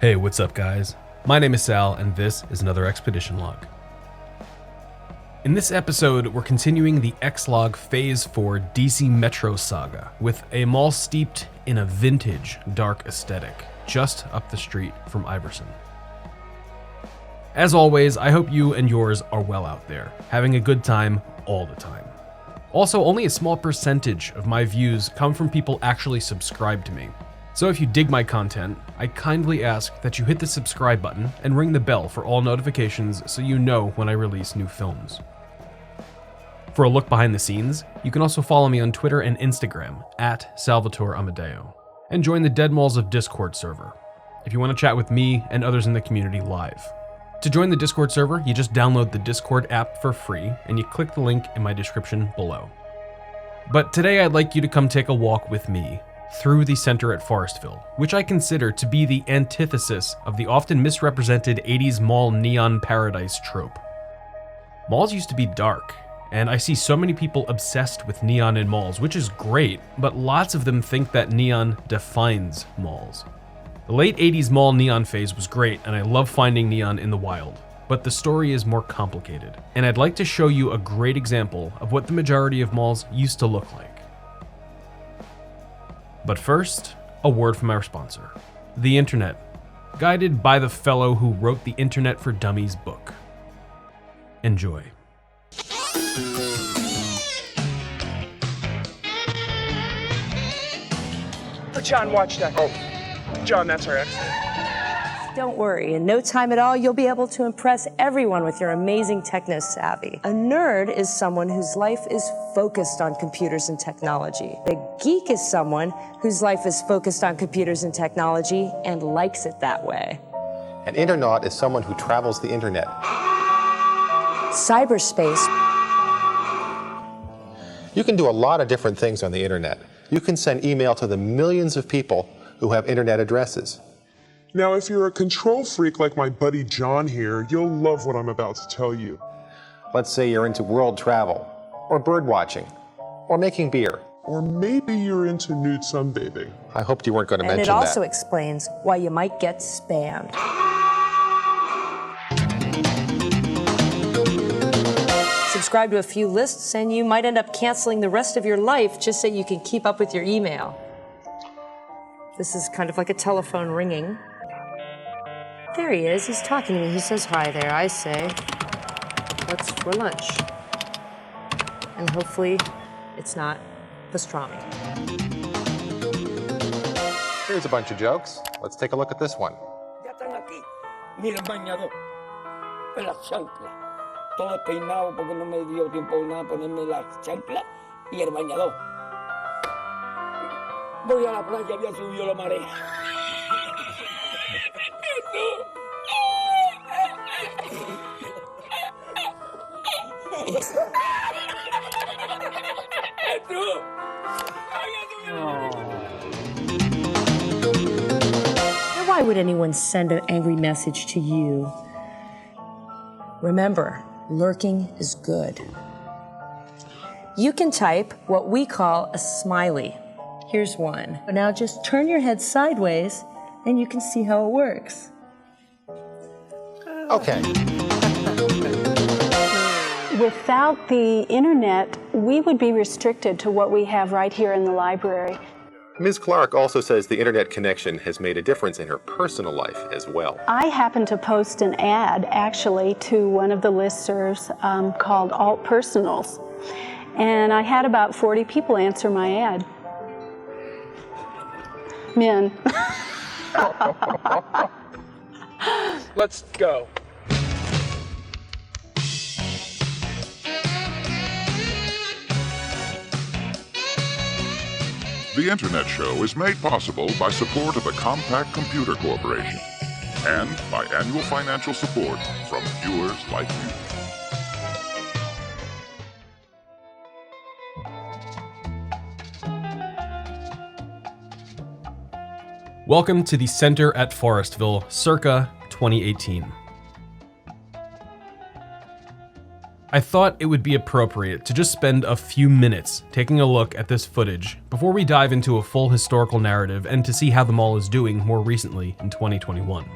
Hey, what's up guys? My name is Sal and this is another Expedition Log. In this episode, we're continuing the ExLog Phase 4 DC Metro saga with a mall steeped in a vintage, dark aesthetic just up the street from Iverson. As always, I hope you and yours are well out there, having a good time all the time. Also, only a small percentage of my views come from people actually subscribed to me. So if you dig my content, I kindly ask that you hit the subscribe button and ring the bell for all notifications so you know when I release new films. For a look behind the scenes, you can also follow me on Twitter and Instagram at Salvatore Amadeo, and join the Dead Malls of Discord server if you want to chat with me and others in the community live. To join the Discord server, you just download the Discord app for free and you click the link in my description below. But today I'd like you to come take a walk with me through the center at Forestville, which I consider to be the antithesis of the often misrepresented 80s mall neon paradise trope. Malls used to be dark, and I see so many people obsessed with neon in malls, which is great, but lots of them think that neon defines malls. The late 80s mall neon phase was great, and I love finding neon in the wild, but the story is more complicated, and I'd like to show you a great example of what the majority of malls used to look like. But first, a word from our sponsor, the internet, guided by the fellow who wrote the Internet for Dummies book. Enjoy. John, watch that. Oh, John, that's our exit. Don't worry, in no time at all, you'll be able to impress everyone with your amazing techno savvy. A nerd is someone whose life is focused on computers and technology. A geek is someone whose life is focused on computers and technology and likes it that way. An internaut is someone who travels the internet. Cyberspace. You can do a lot of different things on the internet. You can send email to the millions of people who have internet addresses. Now, if you're a control freak like my buddy John here, you'll love what I'm about to tell you. Let's say you're into world travel, or bird watching, or making beer. Or maybe you're into nude sunbathing. I hoped you weren't going to And mention it also that. explains why you might get spammed. Subscribe to a few lists and you might end up canceling the rest of your life just so you can keep up with your email. This is kind of like a telephone ringing. There he is, he's talking to me. He says hi there. I say, what's for lunch? And hopefully it's not pastrami. Here's a bunch of jokes. Let's take a look at this one. Ya están aquí. Mira el bañador. La chancla. Todo despeinado porque no me dio tiempo nada ponerme la chancla y el bañador. Voy a la playa, había subido la marea. Now, why would anyone send an angry message to you? Remember, lurking is good. You can type what we call a smiley. Here's one. Now just turn your head sideways and you can see how it works. Okay. Without the internet, we would be restricted to what we have right here in the library. Ms. Clark also says the internet connection has made a difference in her personal life as well. I happened to post an ad, actually, to one of the listservs called Alt Personals. And I had about 40 people answer my ad. Men. Let's go. The Internet Show is made possible by support of the Compact Computer Corporation and by annual financial support from viewers like you. Welcome to the Center at Forestville, circa 2018. I thought it would be appropriate to just spend a few minutes taking a look at this footage before we dive into a full historical narrative and to see how the mall is doing more recently in 2021.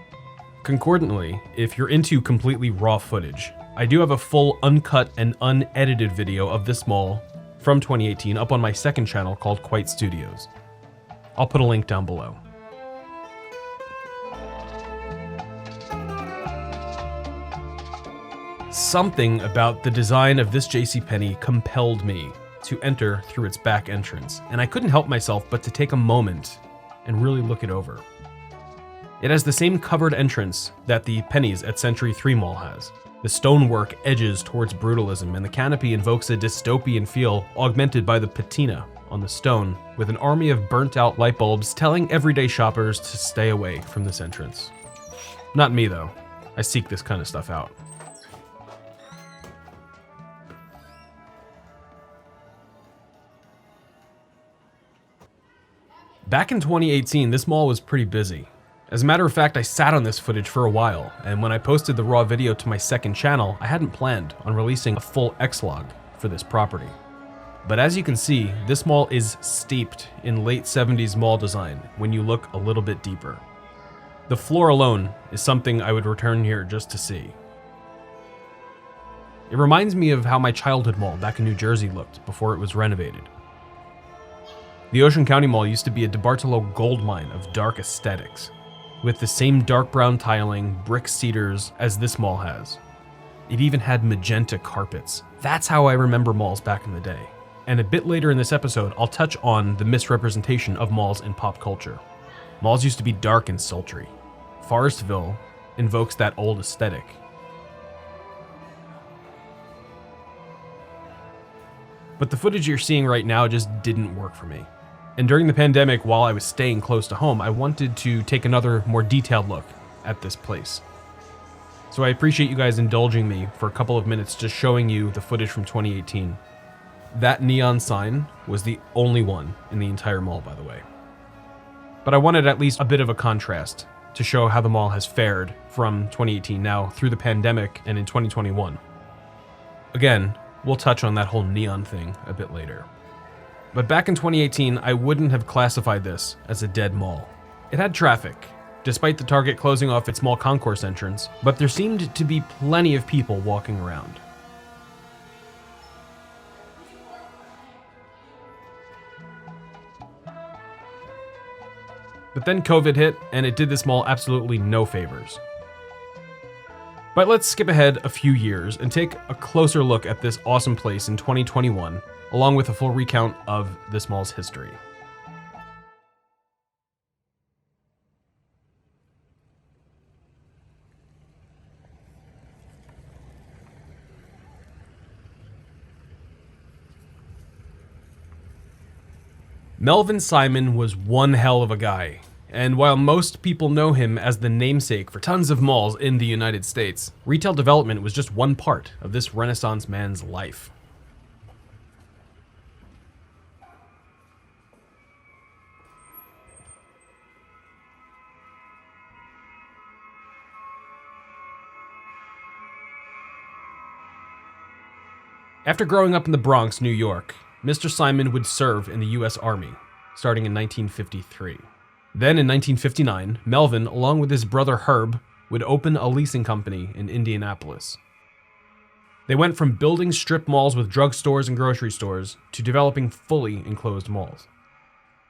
Concordantly, if you're into completely raw footage, I do have a full uncut and unedited video of this mall from 2018 up on my second channel called Quite Studios. I'll put a link down below. Something about the design of this JCPenney compelled me to enter through its back entrance, and I couldn't help myself but to take a moment and really look it over. It has the same covered entrance that the Pennies at Century 3 Mall has. The stonework edges towards brutalism, and the canopy invokes a dystopian feel augmented by the patina on the stone, with an army of burnt-out light bulbs telling everyday shoppers to stay away from this entrance. Not me, though. I seek this kind of stuff out. Back in 2018, this mall was pretty busy. As a matter of fact, I sat on this footage for a while, and when I posted the raw video to my second channel, I hadn't planned on releasing a full ExLog for this property. But as you can see, this mall is steeped in late 70s mall design when you look a little bit deeper. The floor alone is something I would return here just to see. It reminds me of how my childhood mall back in New Jersey looked before it was renovated. The Ocean County Mall used to be a DeBartolo goldmine of dark aesthetics, with the same dark brown tiling, brick cedars as this mall has. It even had magenta carpets. That's how I remember malls back in the day. And a bit later in this episode, I'll touch on the misrepresentation of malls in pop culture. Malls used to be dark and sultry. Forestville invokes that old aesthetic. But the footage you're seeing right now just didn't work for me. And during the pandemic, while I was staying close to home, I wanted to take another more detailed look at this place. So I appreciate you guys indulging me for a couple of minutes just showing you the footage from 2018. That neon sign was the only one in the entire mall, by the way. But I wanted at least a bit of a contrast to show how the mall has fared from 2018 now through the pandemic and in 2021. Again, we'll touch on that whole neon thing a bit later. But back in 2018, I wouldn't have classified this as a dead mall. It had traffic, despite the Target closing off its mall concourse entrance, but there seemed to be plenty of people walking around. But then COVID hit, and it did this mall absolutely no favors. But let's skip ahead a few years and take a closer look at this awesome place in 2021, along with a full recount of this mall's history. Melvin Simon was one hell of a guy, and while most people know him as the namesake for tons of malls in the United States, retail development was just one part of this Renaissance man's life. After growing up in the Bronx, New York, Mr. Simon would serve in the U.S. Army, starting in 1953. Then in 1959, Melvin, along with his brother Herb, would open a leasing company in Indianapolis. They went from building strip malls with drugstores and grocery stores to developing fully enclosed malls.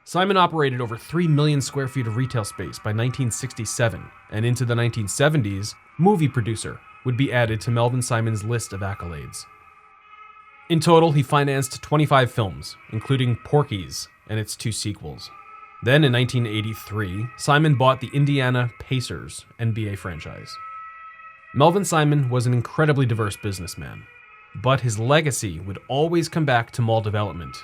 Simon operated over 3 million square feet of retail space by 1967, and into the 1970s, movie producer would be added to Melvin Simon's list of accolades. In total, he financed 25 films, including Porky's and its 2 sequels. Then in 1983, Simon bought the Indiana Pacers NBA franchise. Melvin Simon was an incredibly diverse businessman, but his legacy would always come back to mall development,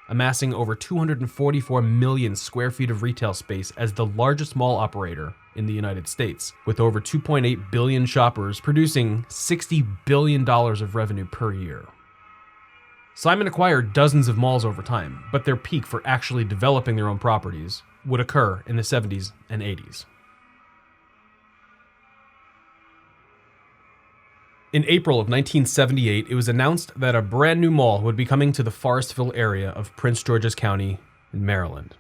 amassing over 244 million square feet of retail space as the largest mall operator in the United States, with over 2.8 billion shoppers producing $60 billion of revenue per year. Simon acquired dozens of malls over time, but their peak for actually developing their own properties would occur in the 70s and 80s. In April of 1978, it was announced that a brand new mall would be coming to the Forestville area of Prince George's County in Maryland.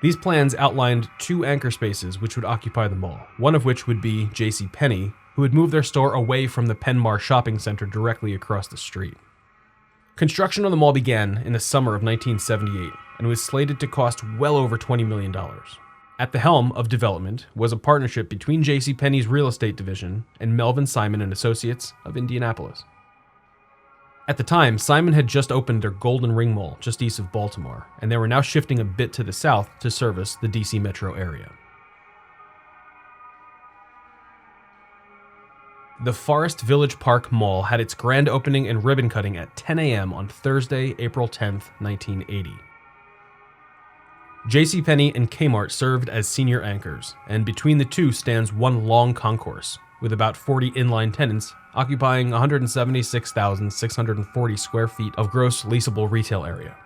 These plans outlined 2 anchor spaces which would occupy the mall, one of which would be JCPenney, who would move their store away from the Penmar shopping center directly across the street. Construction on the mall began in the summer of 1978 and was slated to cost well over $20 million. At the helm of development was a partnership between JCPenney's real estate division and Melvin Simon and Associates of Indianapolis. At the time, Simon had just opened their Golden Ring Mall just east of Baltimore, and they were now shifting a bit to the south to service the DC metro area. The Forest Village Park Mall had its grand opening and ribbon cutting at 10 a.m. on Thursday, April 10, 1980. JCPenney and Kmart served as senior anchors, and between the two stands one long concourse, with about 40 inline tenants occupying 176,640 square feet of gross leasable retail area.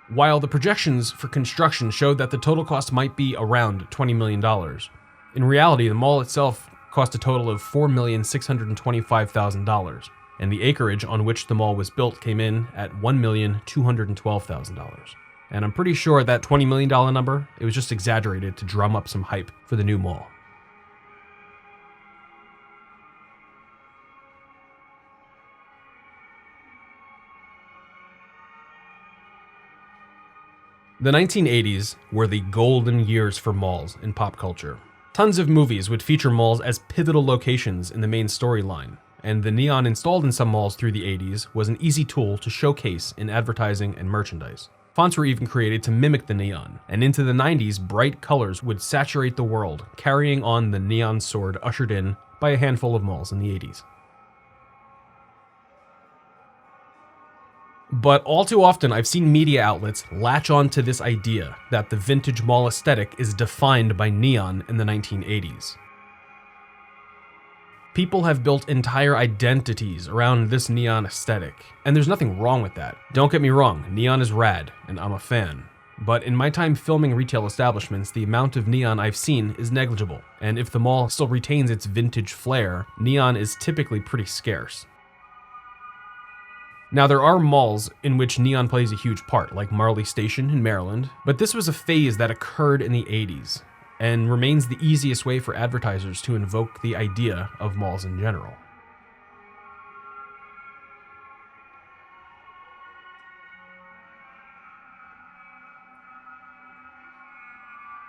While the projections for construction showed that the total cost might be around $20 million, in reality the mall itself cost a total of $4,625,000, and the acreage on which the mall was built came in at $1,212,000. And I'm pretty sure that $20 million number, it was just exaggerated to drum up some hype for the new mall. The 1980s were the golden years for malls in pop culture. Tons of movies would feature malls as pivotal locations in the main storyline, and the neon installed in some malls through the 80s was an easy tool to showcase in advertising and merchandise. Fonts were even created to mimic the neon, and into the 90s, bright colors would saturate the world, carrying on the neon sword ushered in by a handful of malls in the 80s. But all too often, I've seen media outlets latch on to this idea that the vintage mall aesthetic is defined by neon in the 1980s. People have built entire identities around this neon aesthetic, and there's nothing wrong with that. Don't get me wrong, neon is rad, and I'm a fan. But in my time filming retail establishments, the amount of neon I've seen is negligible, and if the mall still retains its vintage flair, neon is typically pretty scarce. Now, there are malls in which neon plays a huge part, like Marley Station in Maryland, but this was a phase that occurred in the 80s, and remains the easiest way for advertisers to invoke the idea of malls in general.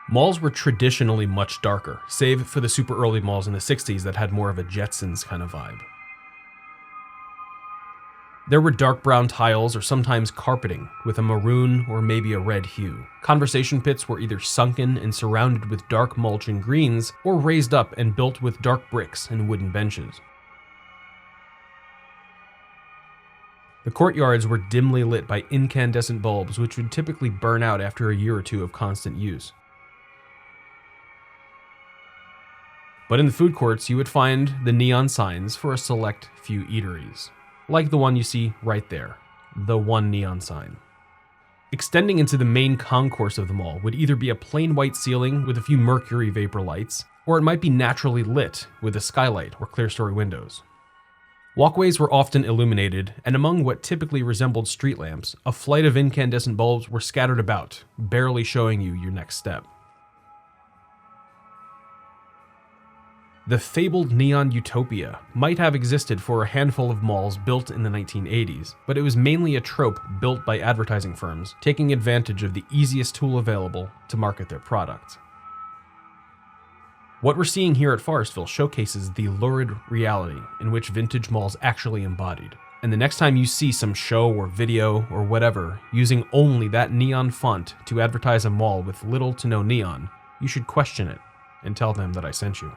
Malls were traditionally much darker, save for the super early malls in the 60s that had more of a Jetsons kind of vibe. There were dark brown tiles or sometimes carpeting with a maroon or maybe a red hue. Conversation pits were either sunken and surrounded with dark mulch and greens, or raised up and built with dark bricks and wooden benches. The courtyards were dimly lit by incandescent bulbs, which would typically burn out after a year or two of constant use. But in the food courts, you would find the neon signs for a select few eateries, like the one you see right there, the one neon sign. Extending into the main concourse of the mall would either be a plain white ceiling with a few mercury vapor lights, or it might be naturally lit with a skylight or clear-story windows. Walkways were often illuminated, and among what typically resembled street lamps, a flight of incandescent bulbs were scattered about, barely showing you your next step. The fabled neon utopia might have existed for a handful of malls built in the 1980s, but it was mainly a trope built by advertising firms, taking advantage of the easiest tool available to market their product. What we're seeing here at Forestville showcases the lurid reality in which vintage malls actually embodied. And the next time you see some show or video or whatever using only that neon font to advertise a mall with little to no neon, you should question it and tell them that I sent you.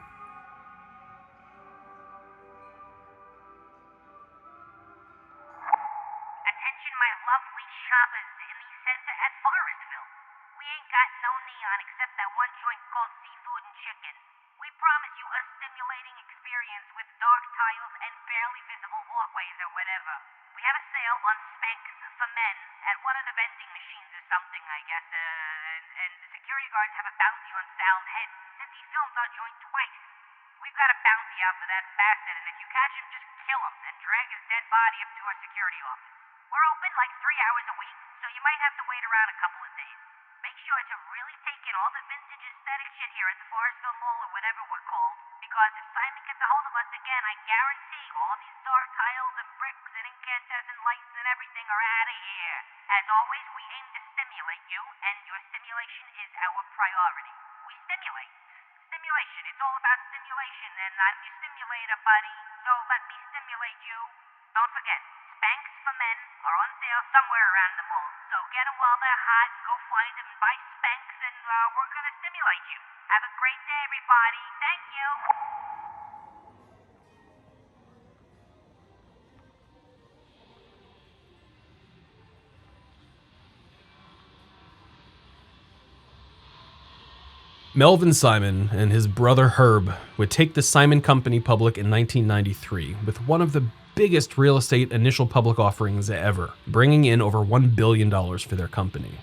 we've got a bounty out for that bastard, and if you catch him, just kill him and drag his dead body up to our security office. We're open like 3 hours a week, so you might have to wait around a couple of days. Make sure to really take in all the vintage aesthetic shit here at the Forestville Mall or whatever we're called, because if Simon gets a hold of us again, I guarantee all these dark tiles and bricks and incandescent lights and everything are out of here. As always, we aim to stimulate you, and your stimulation is our priority. We stimulate. Stimulation, it's all about stimulation, and I'm your stimulator, buddy, so let me stimulate you. Don't forget, Spanx for men are on sale somewhere around the mall, so get them while they're hot, go find them and buy Spanx, and we're gonna stimulate you. Have a great day, everybody. Thank you. Melvin Simon and his brother Herb would take the Simon Company public in 1993 with one of the biggest real estate initial public offerings ever, bringing in over $1 billion for their company.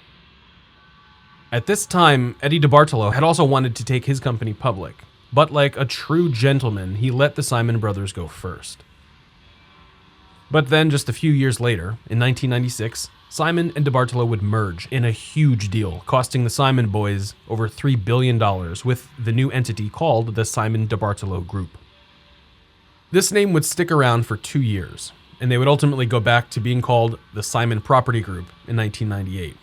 At this time, Eddie DeBartolo had also wanted to take his company public, but like a true gentleman, he let the Simon brothers go first. But then, just a few years later, in 1996, Simon and DeBartolo would merge in a huge deal, costing the Simon boys over $3 billion with the new entity called the Simon DeBartolo Group. This name would stick around for 2 years, and they would ultimately go back to being called the Simon Property Group in 1998.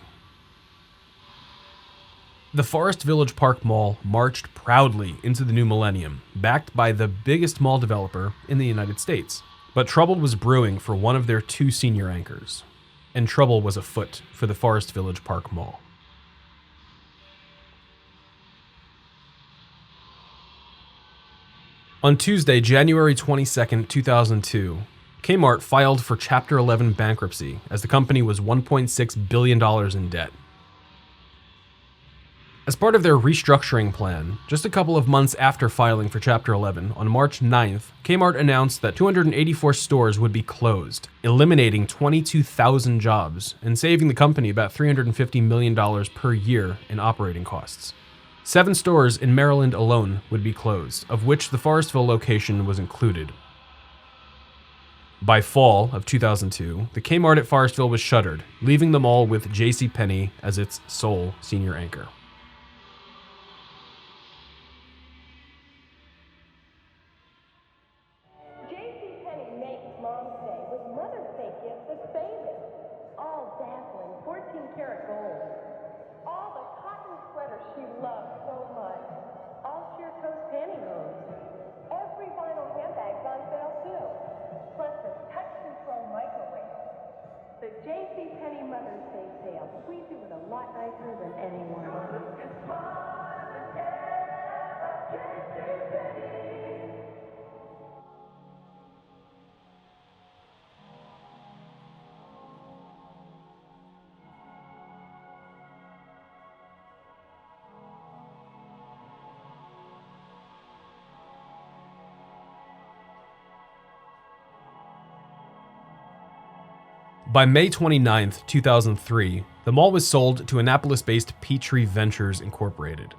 The Forest Village Park Mall marched proudly into the new millennium, backed by the biggest mall developer in the United States. But trouble was brewing for one of their 2 senior anchors, and trouble was afoot for the Forest Village Park Mall. On Tuesday, January 22, 2002, Kmart filed for Chapter 11 bankruptcy as the company was $1.6 billion in debt. As part of their restructuring plan, just a couple of months after filing for Chapter 11, on March 9th, Kmart announced that 284 stores would be closed, eliminating 22,000 jobs and saving the company about $350 million per year in operating costs. 7 stores in Maryland alone would be closed, of which the Forestville location was included. By fall of 2002, the Kmart at Forestville was shuttered, leaving the mall with JCPenney as its sole senior anchor. JCPenney Mother's Day sale. We do it a lot nicer than anyone. By May 29, 2003, the mall was sold to Annapolis-based Petrie Ventures Incorporated.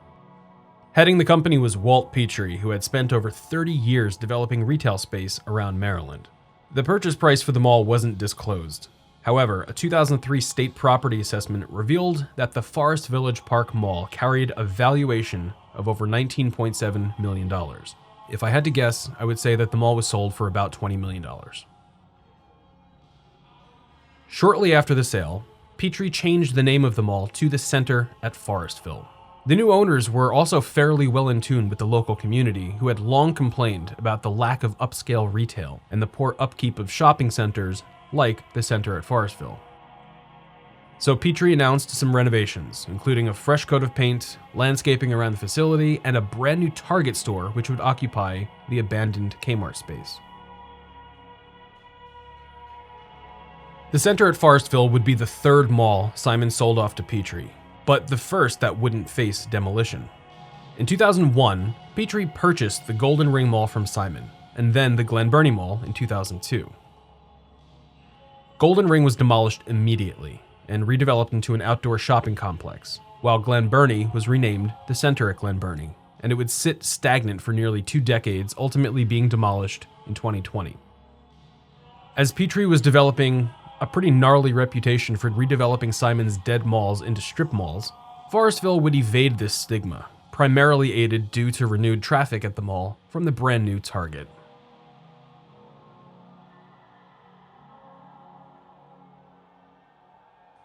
Heading the company was Walt Petrie, who had spent over 30 years developing retail space around Maryland. The purchase price for the mall wasn't disclosed. However, a 2003 state property assessment revealed that the Forest Village Park Mall carried a valuation of over $19.7 million. If I had to guess, I would say that the mall was sold for about $20 million. Shortly after the sale, Petrie changed the name of the mall to the Center at Forestville. The new owners were also fairly well in tune with the local community, who had long complained about the lack of upscale retail and the poor upkeep of shopping centers like the Center at Forestville. So Petrie announced some renovations, including a fresh coat of paint, landscaping around the facility, and a brand new Target store which would occupy the abandoned Kmart space. The Center at Forestville would be the 3rd mall Simon sold off to Petrie, but the first that wouldn't face demolition. In 2001, Petrie purchased the Golden Ring Mall from Simon, and then the Glen Burnie Mall in 2002. Golden Ring was demolished immediately and redeveloped into an outdoor shopping complex, while Glen Burnie was renamed the Center at Glen Burnie and it would sit stagnant for nearly 2 decades, ultimately being demolished in 2020. As Petrie was developing a pretty gnarly reputation for redeveloping Simon's dead malls into strip malls, Forestville would evade this stigma, primarily aided due to renewed traffic at the mall from the brand new Target.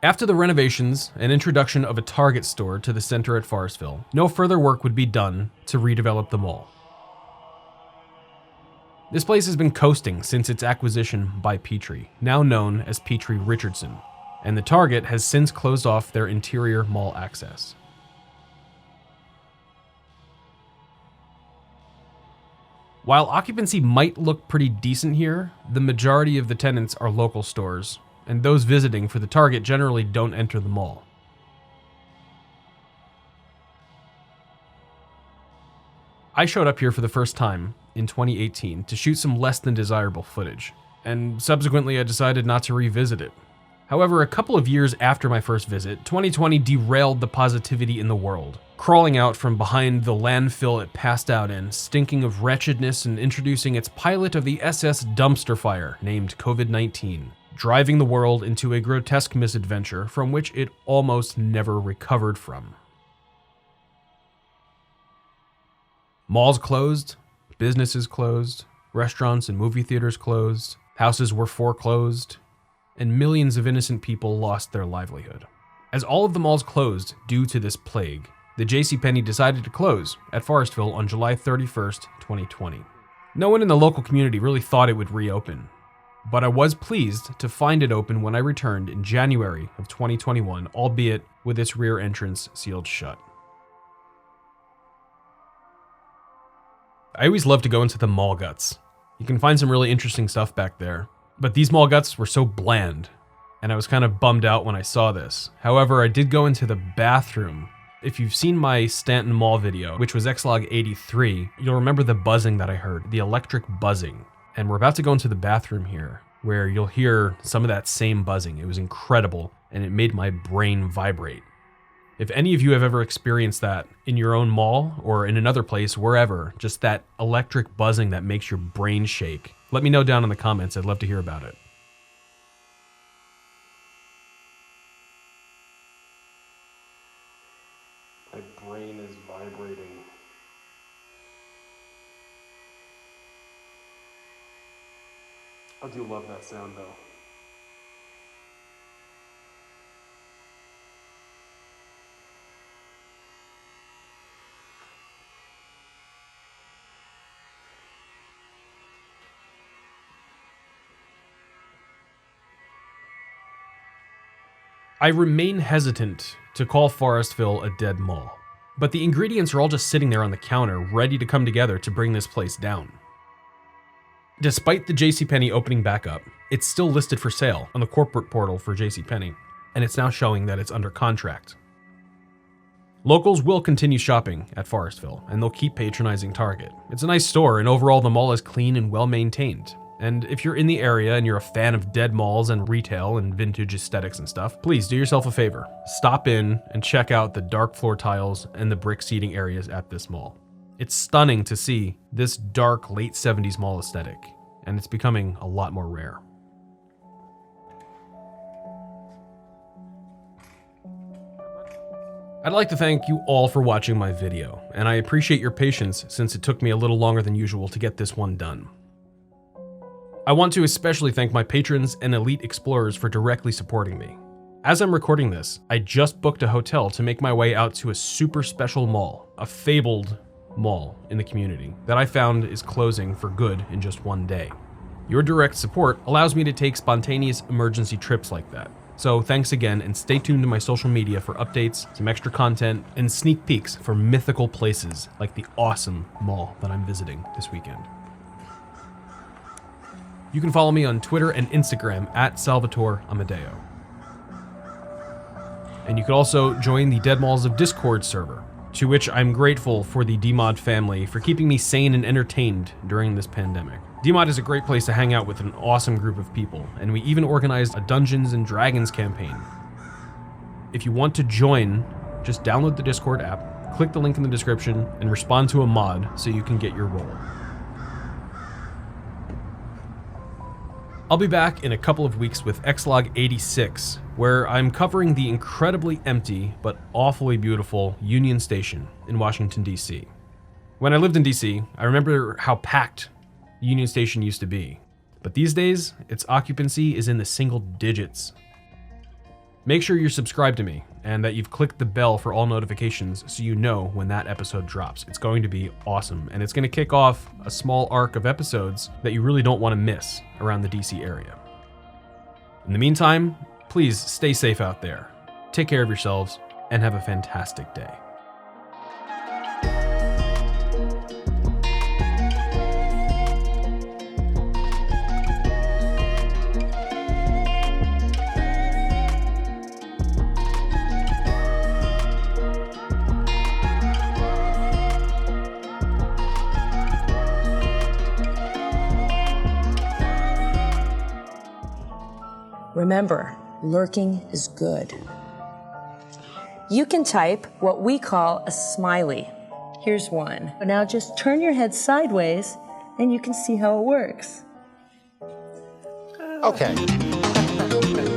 After the renovations and introduction of a Target store to the center at Forestville, no further work would be done to redevelop the mall. This place has been coasting since its acquisition by Petrie, now known as Petrie Richardson, and the Target has since closed off their interior mall access. While occupancy might look pretty decent here, the majority of the tenants are local stores, and those visiting for the Target generally don't enter the mall. I showed up here for the first time in 2018 to shoot some less than desirable footage, and subsequently I decided not to revisit it. However, a couple of years after my first visit, 2020 derailed the positivity in the world, crawling out from behind the landfill it passed out in, stinking of wretchedness and introducing its pilot of the SS dumpster fire named COVID-19, driving the world into a grotesque misadventure from which it almost never recovered from. Malls closed, businesses closed, restaurants and movie theaters closed, houses were foreclosed, and millions of innocent people lost their livelihood. As all of the malls closed due to this plague, the JCPenney decided to close at Forestville on July 31st, 2020. No one in the local community really thought it would reopen, but I was pleased to find it open when I returned in January of 2021, albeit with its rear entrance sealed shut. I always love to go into the mall guts. You can find some really interesting stuff back there, but these mall guts were so bland, and I was kind of bummed out when I saw this. However, I did go into the bathroom. If you've seen my Stanton Mall video, which was ExLog 83, you'll remember the buzzing that I heard, the electric buzzing. And we're about to go into the bathroom here, where you'll hear some of that same buzzing. It was incredible, and it made my brain vibrate. If any of you have ever experienced that in your own mall or in another place, wherever, just that electric buzzing that makes your brain shake, let me know down in the comments. I'd love to hear about it. My brain is vibrating. I do love that sound though. I remain hesitant to call Forestville a dead mall, but the ingredients are all just sitting there on the counter, ready to come together to bring this place down. Despite the JCPenney opening back up, it's still listed for sale on the corporate portal for JCPenney, and it's now showing that it's under contract. Locals will continue shopping at Forestville, and they'll keep patronizing Target. It's a nice store, and overall the mall is clean and well maintained. And if you're in the area and you're a fan of dead malls and retail and vintage aesthetics and stuff, please do yourself a favor. Stop in and check out the dark floor tiles and the brick seating areas at this mall. It's stunning to see this dark late 70s mall aesthetic, and it's becoming a lot more rare. I'd like to thank you all for watching my video, and I appreciate your patience since it took me a little longer than usual to get this one done. I want to especially thank my patrons and elite explorers for directly supporting me. As I'm recording this, I just booked a hotel to make my way out to a super special mall, a fabled mall in the community that I found is closing for good in just one day. Your direct support allows me to take spontaneous emergency trips like that. So thanks again, and stay tuned to my social media for updates, some extra content, and sneak peeks for mythical places like the awesome mall that I'm visiting this weekend. You can follow me on Twitter and Instagram at Salvatore Amadeo. And you can also join the Dead Malls of Discord server, to which I'm grateful for the DMod family for keeping me sane and entertained during this pandemic. DMod is a great place to hang out with an awesome group of people, and we even organized a Dungeons and Dragons campaign. If you want to join, just download the Discord app click the link in the description and respond to a mod so you can get your role. I'll be back in a couple of weeks with ExLog 86, where I'm covering the incredibly empty but awfully beautiful Union Station in Washington, D.C. When I lived in D.C., I remember how packed Union Station used to be, but these days, its occupancy is in the single digits. Make sure you're subscribed to me and that you've clicked the bell for all notifications so you know when that episode drops. It's going to be awesome, and it's going to kick off a small arc of episodes that you really don't want to miss around the DC area. In the meantime, please stay safe out there, take care of yourselves, and have a fantastic day. Remember, lurking is good. You can type what we call a smiley. Here's one. Now just turn your head sideways and you can see how it works. Okay.